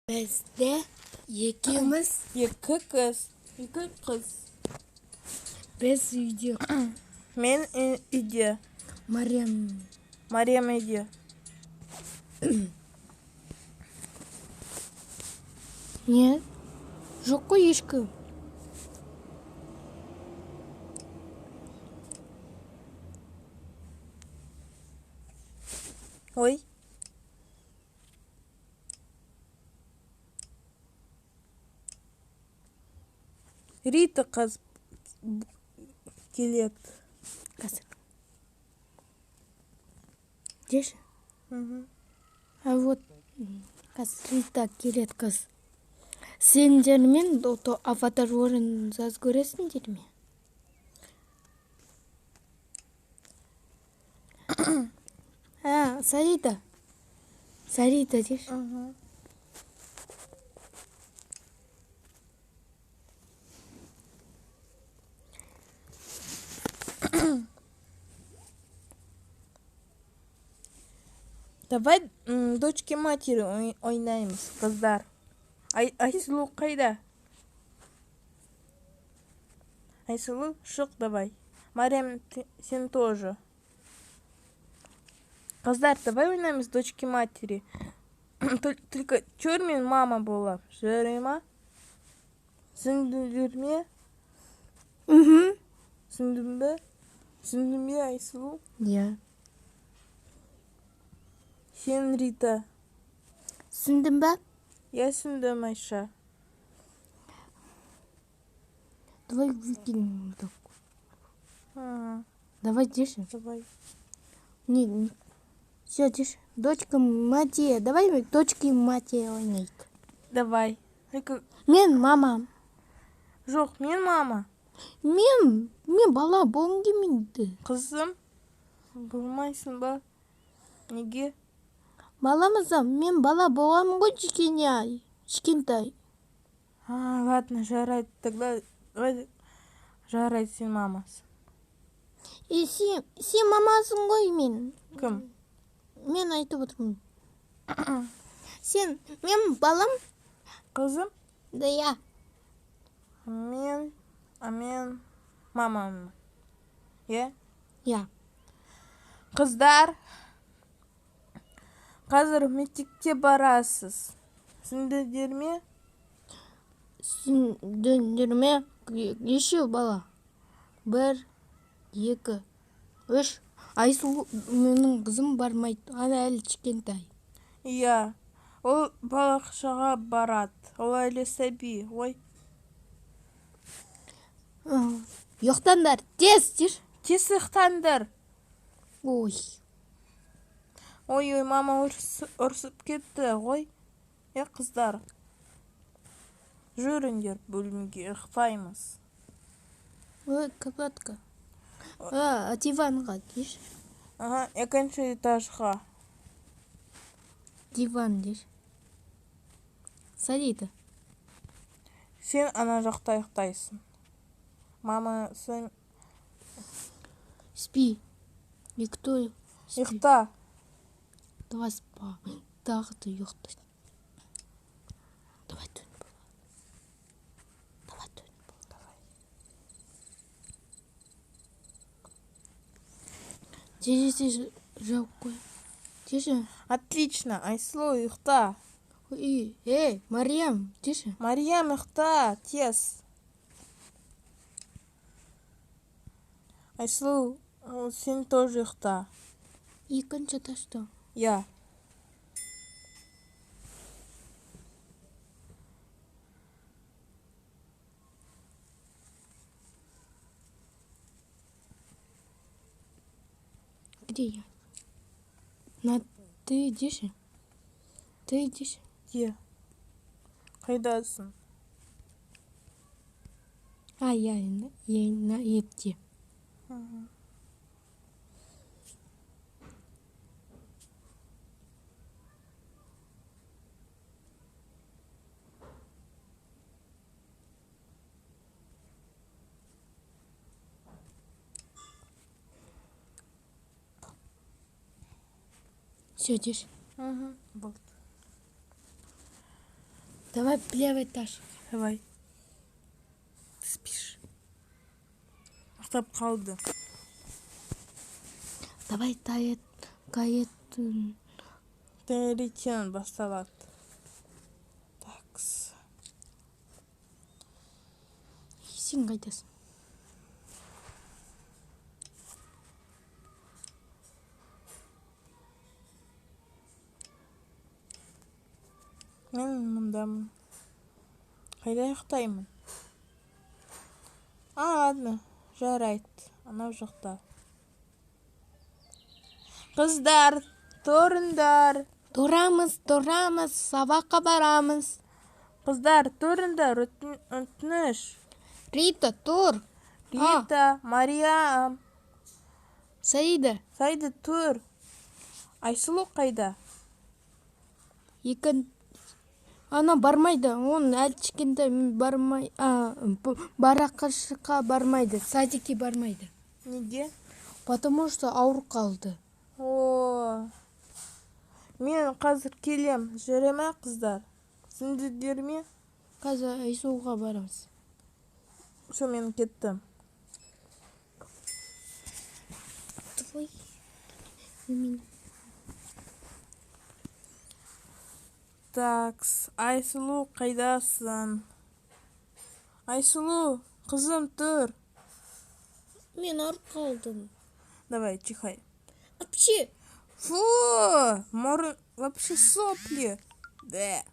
Бізде екеуміз Екі қыз. біз үйде. Мен үйде. Мариям үйде. не? Жоқ қой ешкім. Ой. Рита қыз келеді. Қазір. Деші? А вот қазір Рита келеді қыз. Сендер мен аватар орын жаз көресіңдер ме? Сарита. Сарита деші. Давай дочки матери ойнаймыз, қыздар. Айсұлу қайда? Айсұлу, шық давай. Мариям, сен тоже. Қыздар, давай ойнаймыз дочки матери. Только чөр мен мама болып. Жарай ма? Түсіндің ме? Түсіндің бе? Түсіндің бе, Айсұлу? Я. Сен Рита. Түсіндің ба? Я түсіндім, Айша. Давай выкинем. Ага, Давай деші. давай. Не. Все, деші. Дочка Матея. Давай мы дочки Матея ойнайық. Давай. Мен мама. Жоқ, мен мама. Мен бала болғым келмейді. Қызым, болмайсың ба? Неге? Баламызам, мен бала болғамын ғой кішкентай. Ладно, жарайды. Тогда жарайды, сен мамасың. Сен мамасың ғой мен. Кім? Мен айтып отырмын. Мен балам? Қызым? Да я. Мен мамамын. Е? Я. Қыздар, қазір мектепке барасыз. Түсіндіңдер ме? Түсіндіңдер ме? Неше бала? 1, 2, 3. Айсұлу менің қызым бармайды. Әлі кішкентай. Иә, ол балақшаға барады. Ол әлі сәби, ой. Ұйықтаңдар, тез. Тез ұйықтаңдар. Ой. Ой, мама ұрсып кетті, ғой. Қыздар. Жүріңдер бөлімге, ұйықтаймыз. Ой, капатка. Диванға деш. Екінші этажға. Диван деш. Сарита. Сен ана жақта ұйықтайсың. Мама, сен... Спи. Никто спи. Ұйықта. Давай спа. Тағы да ұйықтай. Давай төніп бол. Тез жауып қой. Теші. Отлично, Айсұлу, ұйықта. Мариям, теші. Мариям, ұйықта, тез. Айсұлу, сен тоже ұйықта. Екінші этажда. Я. Где я? Ты деші? Ты деші? Где? Қайдасың? Я на епте. Все, деші. Болды. Давай плевай таш. Давай. Ты спишь. Ұйықтап қалды. Давай кает. Таңертең басталады. Такс. Сен қайтасың? Мен мұндамын. Қайда ұйықтаймын? Ладно, жарайды. Анау жақта. Қыздар, тұрыңдар. Тұрамыз, сабаққа барамыз. Қыздар, тұрыңдар. Өтініш. Рита, тұр. Рита, Мариям. Саида. Саида, тұр. Айсұлу қайда? Ана бармайды. Он әлі кішкентай барақшыға бармайды. Садикке бармайды. Неге? Потому что ауыр қалды. Мен қазір келем. Жүре ме, қыздар? Сендер ме? Қазір Айсуға барамыз. Все, мен кеттім. Твой. Мен. Такс, Айсұлу қайдасың? Айсұлу, қызым, тұр. Мен ауыр қалдым. Давай, чихай. Апчи. Фу, морын вообще сопли. Да.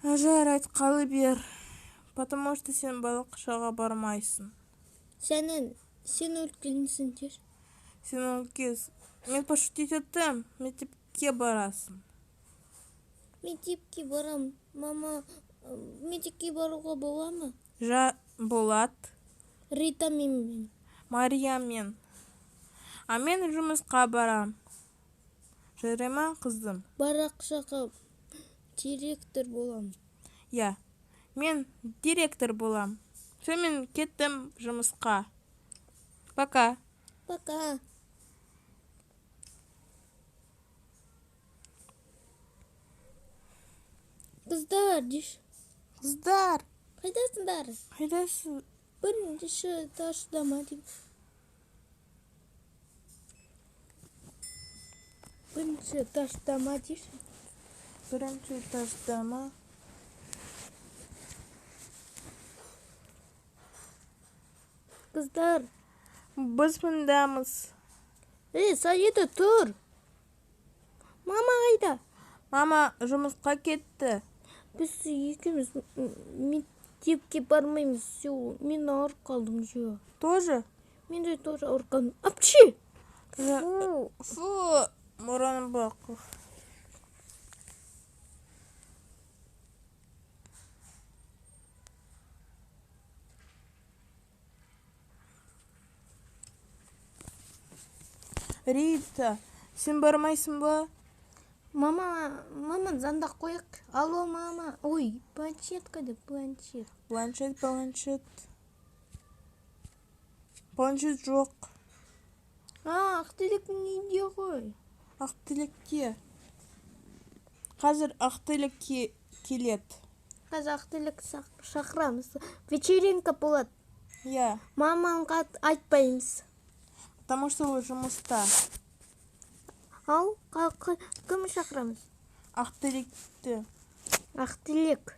Жарайды, қалы бер. Потому что сен балықшаға бармайсың. Сен өлгенсің дер. Сен өлгенсің. Мен пошутить еттім. Мектепке барасың. Мектепке барам. Мама, мектепке баруға бола ма? Болат. Рита мен. Мариямен. А мен жұмысқа барам. Жүре ме, қызым? Барақшаға директор болам. Я. Мен директор болам. Все, мен кеттім жұмысқа. Пока. Пока. Қыздар, деш. Қыздар. Қайдасыңдар? Қайдасың? Бірінші таштама дейм. Бірінші таштама дейш. Бірінші таштама. Қыздар. Біз мұндамыз. Саида, тұр. Мама қайда? Мама жұмысқа кетті. Біз екеуміз мектепке бармаймыз. Мен ауыр қалдым. Тоже? Мен де тоже ауыр қалдым. Апчи! Фу, мұрын бақ. Рита, сен бармайсың ба? Мама, заңда қояқ. Алло, мама. Ой, планшет қайда? Планшет. Планшет жоқ. Ақтілек неде ғой? Ақтілекте. Қазір Ақтілек келет. Қазір Ақтілек шақырамыз. Вечеринка болады. Я. Мамаңға айтпаймыз. Потому что ол жұмыста. Ал, кім шақырамыз? Ақтілекті. Ақтілек.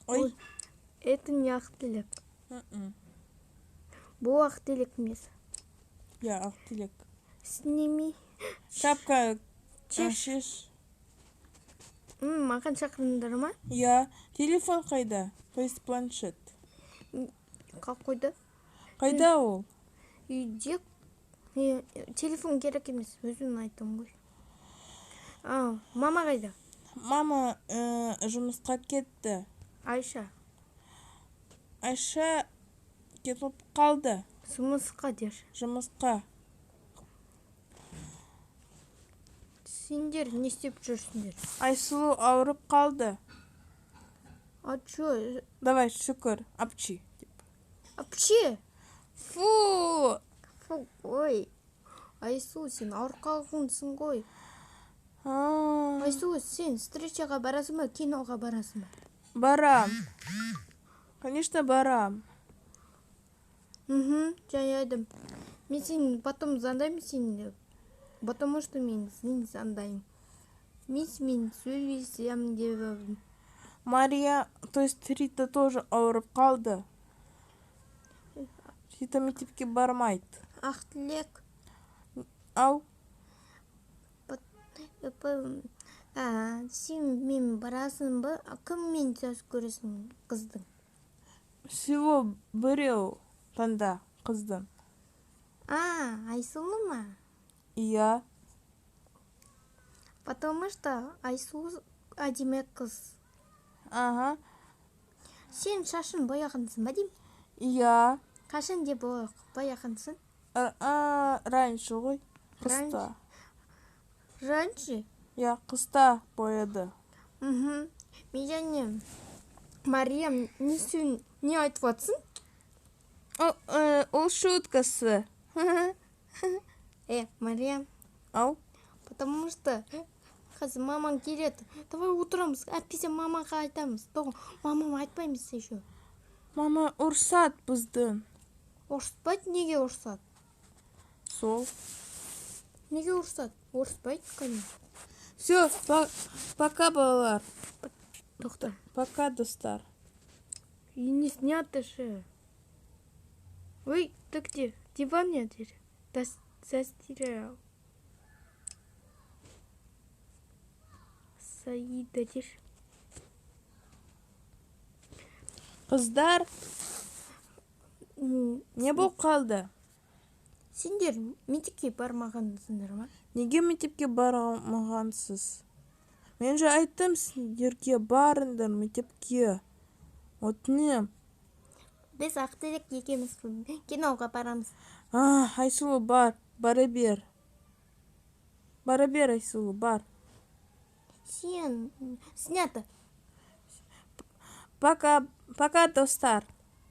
Ой. Это не Ақтілек. Бұл Ақтілек емес. Я, Ақтілек. Сними. Шапка шеш. Маған шақырыңдар ма? Я. Телефон қайда? То есть планшет. Қойды? Қайда ол? Үйде. Телефон керек емес. Өзім айтым ғой. Мама қайда? Мама жұмысқа кетті. Айша. Айша кетіп қалды. Жұмысқа дер. Жұмысқа. Сендер не істеп жүрсіңдер? Айсұлу ауырып қалды. А чё? Давай, шүкір. Апчи. Апчи? Фу! Ой. Айсу, сен ауыр қалғансың ғой. Айсулу, сен встречаға барасың ба, киноға барасың ба? Барам. Конечно, барам. Жайдым. Мен сені потом звондаймын сені, потому что мен сені звондаймын. Мен сөйлесем деп. Мария, то есть Рита тоже ауырып қалды. Рита мектепке бармайды. Ақ тілек. Ау? Сен мен барасың ба? Кіммен сөз көресің қыздың? Всего біреу таңда қыздың. Айсулу ма? Иә. Потому что Айсулу әдемі қыз. Ага. Сен шашын бояғансың ба деймін? Иә. Қашан деп бояғансың? Раньше ғой. Қыста. Раньше? Иә, қыста бояды. Мен және Мариям не айтып атсың? Ол шуткасы. Мариям, Ау? потому что қазір мамаң келеді. Давай отырамыз, әйтпесе мамаға айтамыз. Мамам айтпаймыз еще. Мама ұрсады біздің. Ұрыспайды? Неге ұрысады? Сол. Неге ұрысады? Ұрыспайды, конечно. Все, пока, балалар. Тоқта. Пока, достар. И не снято же. Ой, ты где? Диван не одели? Застирал. Саида, дешь? Қыздар, не болып қалды? Сендер мектепке бармағансыңдар ма? Неге мектепке бармағансыз? Мен же айттым сендерге барыңдар мектепке. Өтінем. Біз Ақтілек екеуміз киноға барамыз. Айсулу, бара бер. Бара бер, Айсулу, бар. Сен снято. Пока, достар.